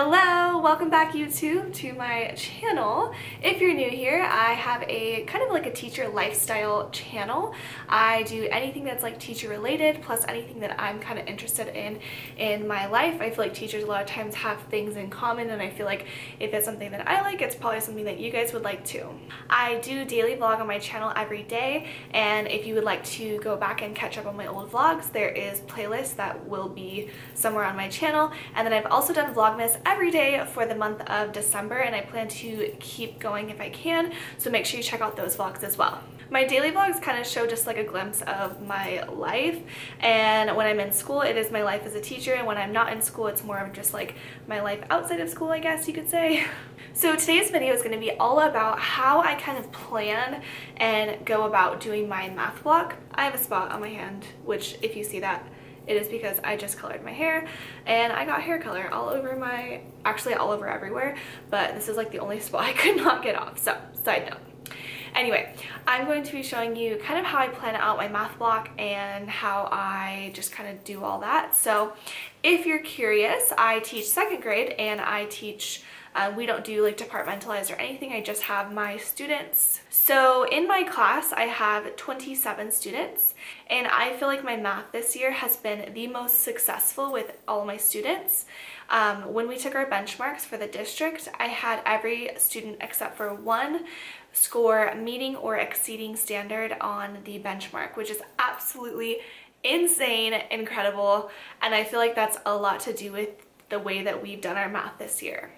Hello, welcome back YouTube to my channel. If you're new here, I have a kind of like a teacher lifestyle channel. I do anything that's like teacher related plus anything that I'm kind of interested in my life. I feel like teachers a lot of times have things in common, and I feel like if it's something that I like, it's probably something that you guys would like too. I do daily vlog on my channel every day, and if you would like to go back and catch up on my old vlogs, there is playlists that will be somewhere on my channel. And then I've also done Vlogmas every day for the month of December, and I plan to keep going if I can, so make sure you check out those vlogs as well. My daily vlogs kind of show just like a glimpse of my life, and when I'm in school it is my life as a teacher, and when I'm not in school it's more of just like my life outside of school, I guess you could say. So today's video is going to be all about how I kind of plan and go about doing my math block. I have a spot on my hand, which if you see that, it is because I just colored my hair and I got hair color all over my, actually all over everywhere, but this is like the only spot I could not get off, so side note. Anyway, I'm going to be showing you kind of how I plan out my math block and how I just kind of do all that. So if you're curious, I teach second grade, and I teach we don't do like departmentalized or anything. I just have my students. So in my class, I have 27 students, and I feel like my math this year has been the most successful with all my students. When we took our benchmarks for the district, I had every student except for one score meeting or exceeding standard on the benchmark, which is absolutely insane, incredible, and I feel like that's a lot to do with the way that we've done our math this year.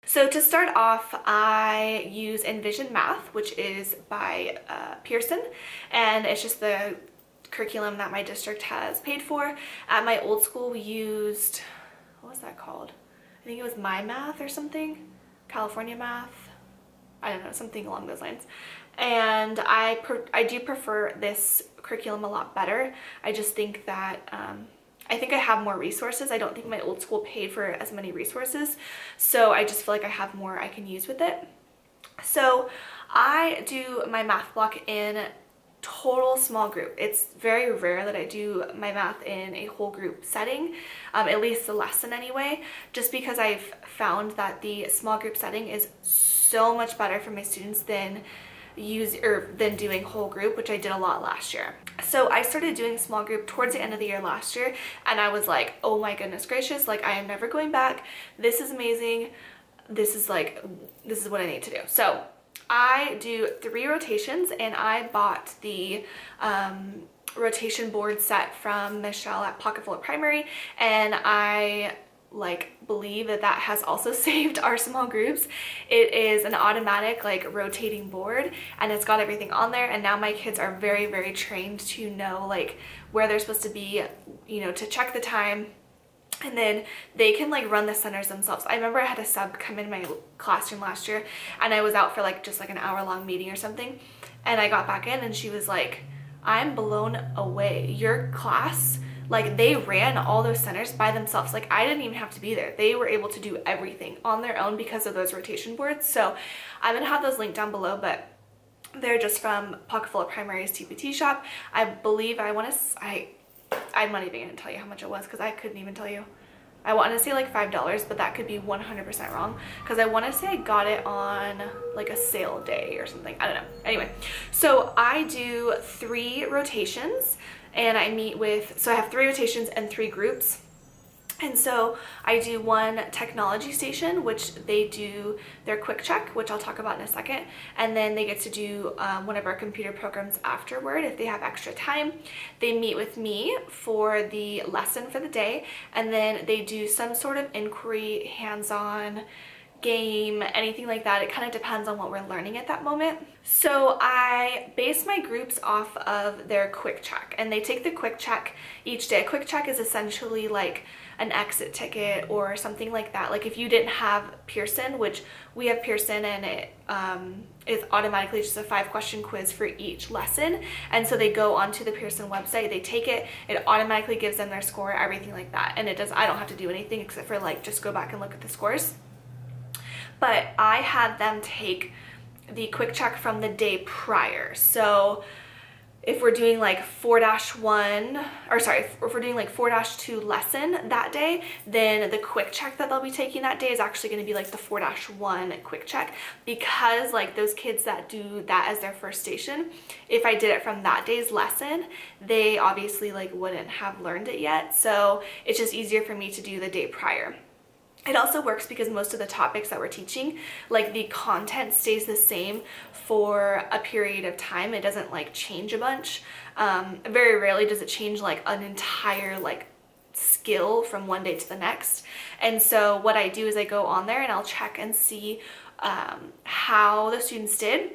So to start off, I use Envision Math, which is by Pearson, and it's just the curriculum that my district has paid for. At my old school, we used, what was that called? I think it was My Math or something, California Math, I don't know, something along those lines. And I do prefer this curriculum a lot better. I just think that I think I have more resources. I don't think my old school paid for as many resources, so I just feel like I have more I can use with it. So I do my math block in total small group. It's very rare that I do my math in a whole group setting, at least the lesson anyway, just because I've found that the small group setting is so much better for my students than doing whole group, which I did a lot last year. So I started doing small group towards the end of the year last year, and I was like, oh my goodness gracious, like I am never going back. This is amazing. This is what I need to do. So I do 3 rotations, and I bought the rotation board set from Michelle at Pocket Full of Primary, and I believe that has also saved our small groups. It is an automatic rotating board, and it's got everything on there, and now my kids are very trained to know where they're supposed to be, you know, to check the time, and then they can run the centers themselves. I remember I had a sub come in my classroom last year, and I was out for just an hour-long meeting or something, and I got back in and she was like, I'm blown away. Your class, they ran all those centers by themselves. I didn't even have to be there. They were able to do everything on their own because of those rotation boards. So I'm gonna have those linked down below, but they're just from Pocket Full of Primary's TPT shop. I believe I'm not even gonna tell you how much it was because I couldn't even tell you. I want to say $5, but that could be 100% wrong because I want to say I got it on a sale day or something. I don't know. Anyway, so I do 3 rotations, and I meet with, so I have 3 rotations and 3 groups. And so I do 1 technology station, which they do their quick check, which I'll talk about in a second, and then they get to do one of our computer programs afterward if they have extra time. They meet with me for the lesson for the day, and then they do some sort of inquiry, hands-on, game, anything like that. It kind of depends on what we're learning at that moment. So I base my groups off of their quick check, and they take the quick check each day. A quick check is essentially like an exit ticket or something like that. Like if you didn't have Pearson, which we have Pearson, and it is automatically just a 5-question quiz for each lesson. And so they go onto the Pearson website, they take it, it automatically gives them their score, everything like that. And it does, I don't have to do anything except for like just go back and look at the scores. But I had them take the quick check from the day prior. So if we're doing like 4-1, or sorry, if we're doing like 4-2 lesson that day, then the quick check that they'll be taking that day is actually going to be like the 4-1 quick check, because like those kids that do that as their first station, if I did it from that day's lesson, they obviously like wouldn't have learned it yet. So it's just easier for me to do the day prior. It also works because most of the topics that we're teaching, like the content stays the same for a period of time. It doesn't like change a bunch. Very rarely does it change like an entire like skill from one day to the next. And so what I do is I go on there and I'll check and see how the students did.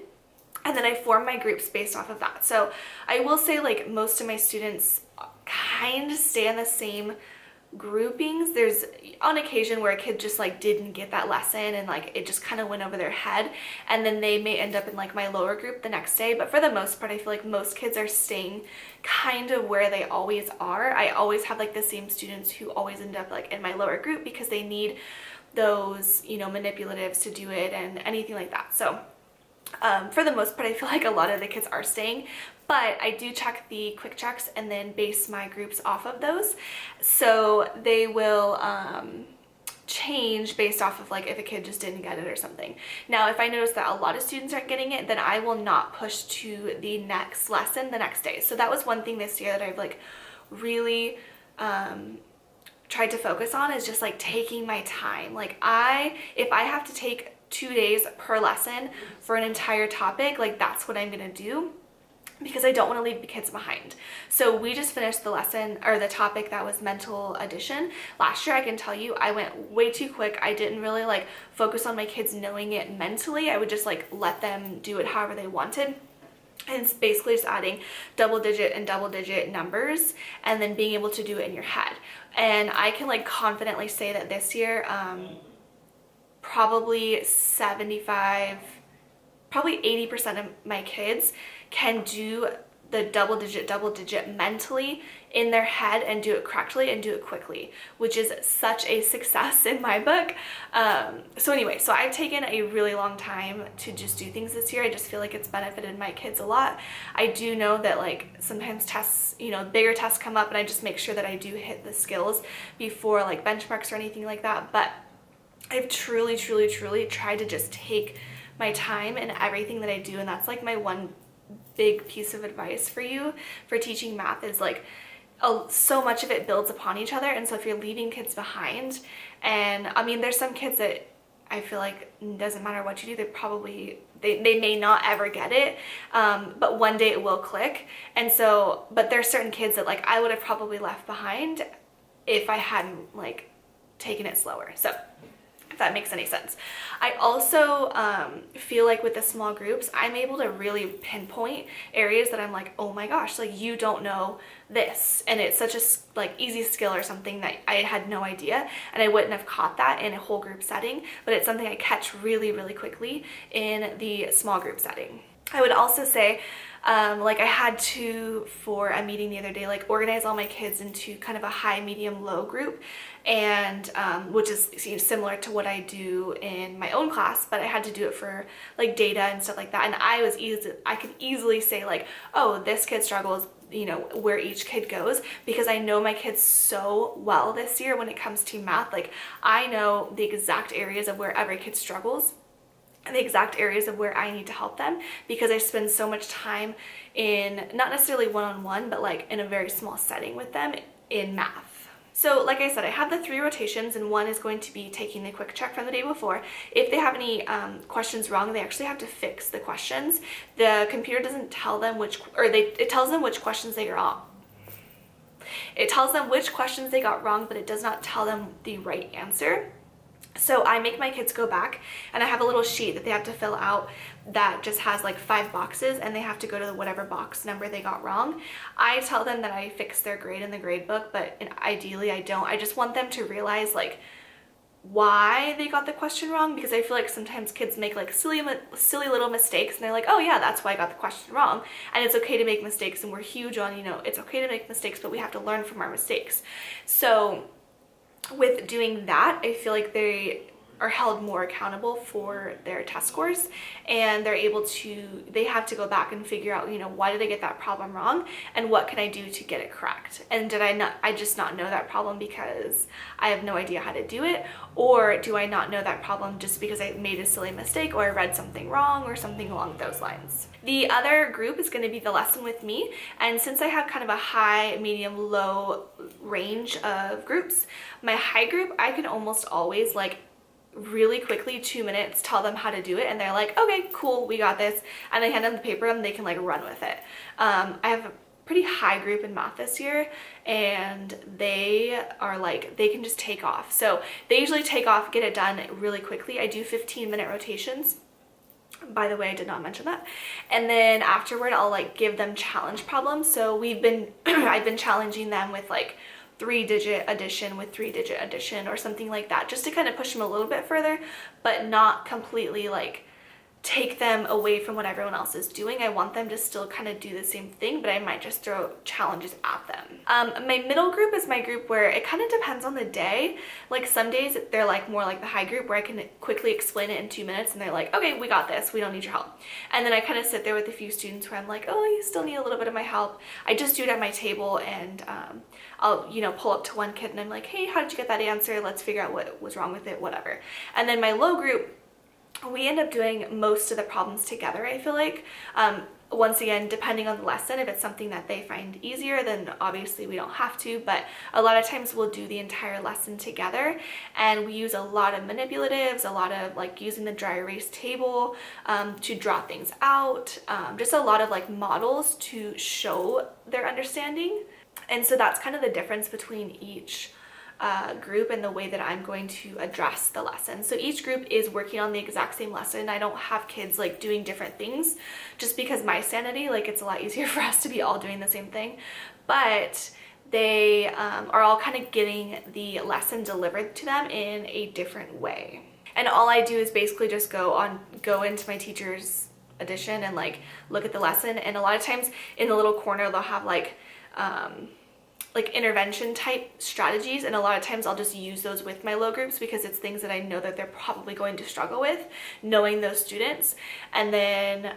And then I form my groups based off of that. So I will say like most of my students kind of stay in the same groupings. There's on occasion where a kid just like didn't get that lesson and like it just kind of went over their head, and then they may end up in like my lower group the next day. But for the most part, I feel like most kids are staying kind of where they always are. I always have like the same students who always end up like in my lower group because they need those, you know, manipulatives to do it and anything like that. So for the most part, I feel like a lot of the kids are staying, but I do check the quick checks and then base my groups off of those. So they will change based off of like if a kid just didn't get it or something. Now, if I notice that a lot of students aren't getting it, then I will not push to the next lesson the next day. So that was one thing this year that I've like really tried to focus on, is just like taking my time. Like if I have to take 2 days per lesson for an entire topic, like that's what I'm gonna do, because I don't want to leave the kids behind. So we just finished the lesson, or the topic that was mental addition. Last year, I can tell you, I went way too quick. I didn't really like focus on my kids knowing it mentally. I would just like let them do it however they wanted. And it's basically just adding double-digit and double-digit numbers and then being able to do it in your head. And I can like confidently say that this year, probably 75, probably 80% of my kids can do the double-digit mentally in their head and do it correctly and do it quickly, which is such a success in my book. So anyway, so I've taken a really long time to just do things this year. I just feel like it's benefited my kids a lot. I do know that like sometimes tests, you know, bigger tests come up, and I just make sure that I do hit the skills before like benchmarks or anything like that. But I've truly tried to just take my time in everything that I do, and that's like my one big piece of advice for you for teaching math, is like so much of it builds upon each other. And so if you're leaving kids behind, and I mean there's some kids that I feel like it doesn't matter what you do, they may not ever get it, but one day it will click. And so, but there's certain kids that like I would have probably left behind if I hadn't like taken it slower. So if that makes any sense. I also feel like with the small groups, I'm able to really pinpoint areas that I'm like, oh my gosh, like you don't know this, and it's such a like easy skill or something that I had no idea, and I wouldn't have caught that in a whole group setting, but it's something I catch really quickly in the small group setting. I would also say like I had to, for a meeting the other day, like organize all my kids into kind of a high, medium, low group, and which is similar to what I do in my own class, but I had to do it for like data and stuff like that. And I could easily say like, oh, this kid struggles, you know, where each kid goes, because I know my kids so well this year when it comes to math. Like I know the exact areas of where every kid struggles and the exact areas of where I need to help them, because I spend so much time in, not necessarily one-on-one, but like in a very small setting with them in math. So like I said, I have the 3 rotations, and one is going to be taking the quick check from the day before. If they have any questions wrong, they actually have to fix the questions. The computer doesn't tell them it tells them which questions they are wrong. It tells them which questions they got wrong, but it does not tell them the right answer. So I make my kids go back, and I have a little sheet that they have to fill out that just has like 5 boxes, and they have to go to whatever box number they got wrong. I tell them that I fixed their grade in the grade book, but ideally I don't. I just want them to realize like why they got the question wrong, because I feel like sometimes kids make like silly little mistakes, and they're like, oh yeah, that's why I got the question wrong. And it's okay to make mistakes, and we're huge on, you know, it's okay to make mistakes, but we have to learn from our mistakes. So with doing that, I feel like they are held more accountable for their test scores, and they have to go back and figure out, you know, why did I get that problem wrong, and what can I do to get it correct? And did I just not know that problem because I have no idea how to do it, or do I not know that problem just because I made a silly mistake, or I read something wrong, or something along those lines? The other group is going to be the lesson with me, and since I have kind of a high, medium, low range of groups, my high group, I can almost always like really quickly, 2 minutes, tell them how to do it, and they're like, okay, cool, we got this, and I hand them the paper and they can like run with it. I have a pretty high group in math this year, and they are like, they can just take off. So they usually take off, get it done really quickly. I do 15-minute rotations. By the way, I did not mention that. And then afterward, I'll like give them challenge problems. So I've been challenging them with like 3-digit addition with 3-digit addition or something like that, just to kind of push them a little bit further, but not completely like take them away from what everyone else is doing. I want them to still kind of do the same thing, but I might just throw challenges at them. My middle group is my group where it kind of depends on the day. Like some days they're like more like the high group, where I can quickly explain it in 2 minutes and they're like, okay, we got this, we don't need your help. And then I kind of sit there with a few students where I'm like, oh, you still need a little bit of my help. I just do it at my table, and I'll, you know, pull up to one kid and I'm like, hey, how did you get that answer? Let's figure out what was wrong with it, whatever. And then my low group, we end up doing most of the problems together, I feel like. Once again, depending on the lesson, if it's something that they find easier, then obviously we don't have to, but a lot of times we'll do the entire lesson together, and we use a lot of manipulatives, a lot of like using the dry erase table to draw things out, just a lot of like models to show their understanding. And so that's kind of the difference between each group and the way that I'm going to address the lesson. So each group is working on the exact same lesson. I don't have kids like doing different things, just because my sanity, like it's a lot easier for us to be all doing the same thing, but they are all kind of getting the lesson delivered to them in a different way. And all I do is basically just go into my teacher's edition and like look at the lesson, and a lot of times in the little corner they'll have like intervention type strategies, and a lot of times I'll just use those with my low groups because it's things that I know that they're probably going to struggle with, knowing those students. And then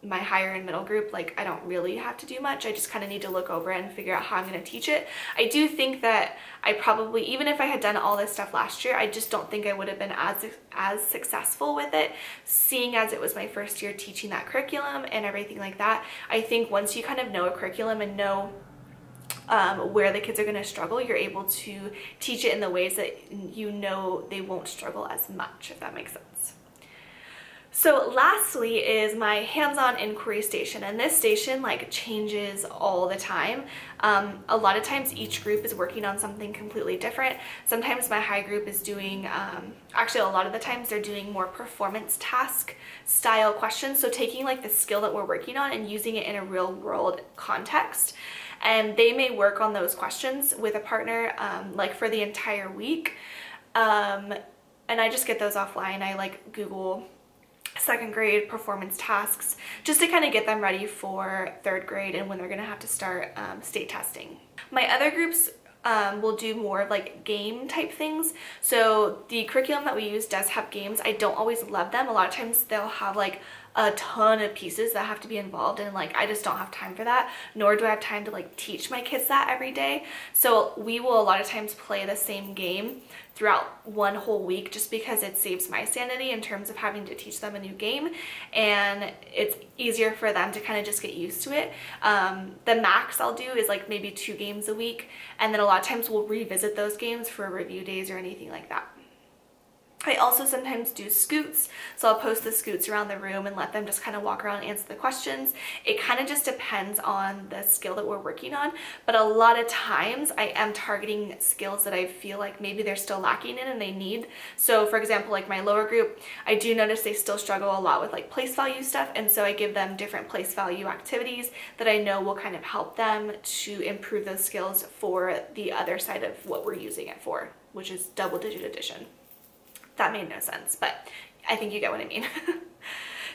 my higher and middle group, like I don't really have to do much. I just kind of need to look over it and figure out how I'm going to teach it. I do think that I probably, even if I had done all this stuff last year, I just don't think I would have been as successful with it, seeing as it was my first year teaching that curriculum and everything like that. I think once you kind of know a curriculum and know where the kids are going to struggle, you're able to teach it in the ways that you know they won't struggle as much, if that makes sense. So lastly is my hands-on inquiry station, and this station like changes all the time. A lot of times each group is working on something completely different. Sometimes my high group is doing, actually a lot of the times they're doing more performance task style questions, so taking like the skill that we're working on and using it in a real world context. And they may work on those questions with a partner like for the entire week, and I just get those offline. I like Google second grade performance tasks just to kind of get them ready for third grade and when they're gonna have to start state testing. My other groups will do more of like game type things. So the curriculum that we use does have games. I don't always love them. A lot of times they'll have like a ton of pieces that have to be involved, and like I just don't have time for that, nor do I have time to like teach my kids that every day. So we will a lot of times play the same game throughout one whole week, just because it saves my sanity in terms of having to teach them a new game, and it's easier for them to kind of just get used to it. The max I'll do is like maybe 2 games a week, and then a lot of times we'll revisit those games for review days or anything like that. I also sometimes do scoots, so I'll post the scoots around the room and let them just kind of walk around and answer the questions. It kind of just depends on the skill that we're working on, but a lot of times I am targeting skills that I feel like maybe they're still lacking in and they need. So for example, like my lower group, I do notice they still struggle a lot with like place value stuff, and so I give them different place value activities that I know will kind of help them to improve those skills for the other side of what we're using it for, which is double-digit addition. That made no sense, but I think you get what I mean.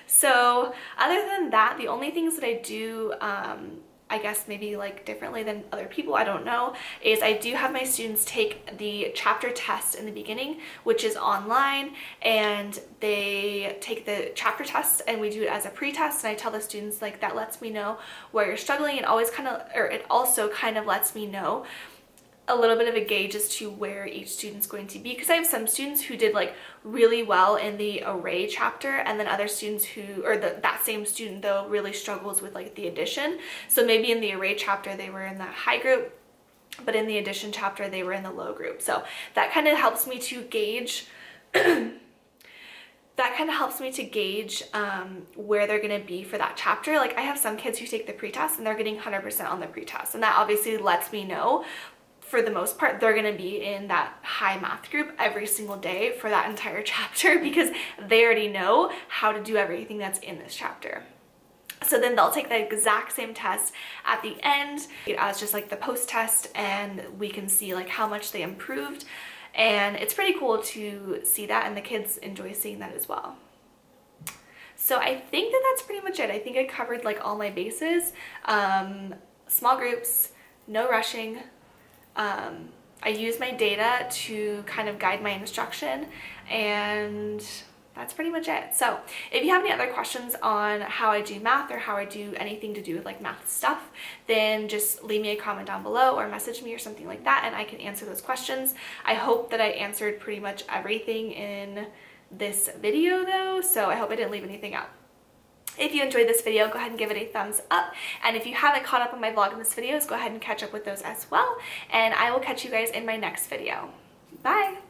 So other than that, the only things that I do, I guess maybe like differently than other people, I don't know, is I do have my students take the chapter test in the beginning, which is online, and they take the chapter test and we do it as a pre-test, and I tell the students like that lets me know where you're struggling, and always kind of, or it also kind of lets me know a little bit of a gauge as to where each student's going to be, because I have some students who did like really well in the array chapter, and then other students who, or that same student though, really struggles with like the addition. So maybe in the array chapter they were in that high group, but in the addition chapter they were in the low group. So that kind of helps me to gauge where they're going to be for that chapter. Like I have some kids who take the pretest and they're getting 100% on the pretest, and that obviously lets me know for the most part they're going to be in that high math group every single day for that entire chapter, because they already know how to do everything that's in this chapter. So then they'll take the exact same test at the end as just like the post test, and we can see like how much they improved, and it's pretty cool to see that, and the kids enjoy seeing that as well. So I think that that's pretty much it. I think I covered like all my bases. Small groups, no rushing. I use my data to kind of guide my instruction, and that's pretty much it. So if you have any other questions on how I do math or how I do anything to do with like math stuff, then just leave me a comment down below or message me or something like that, and I can answer those questions. I hope that I answered pretty much everything in this video though, so I hope I didn't leave anything out. If you enjoyed this video, go ahead and give it a thumbs up. And if you haven't caught up on my Vlogmas videos, go ahead and catch up with those as well. And I will catch you guys in my next video. Bye!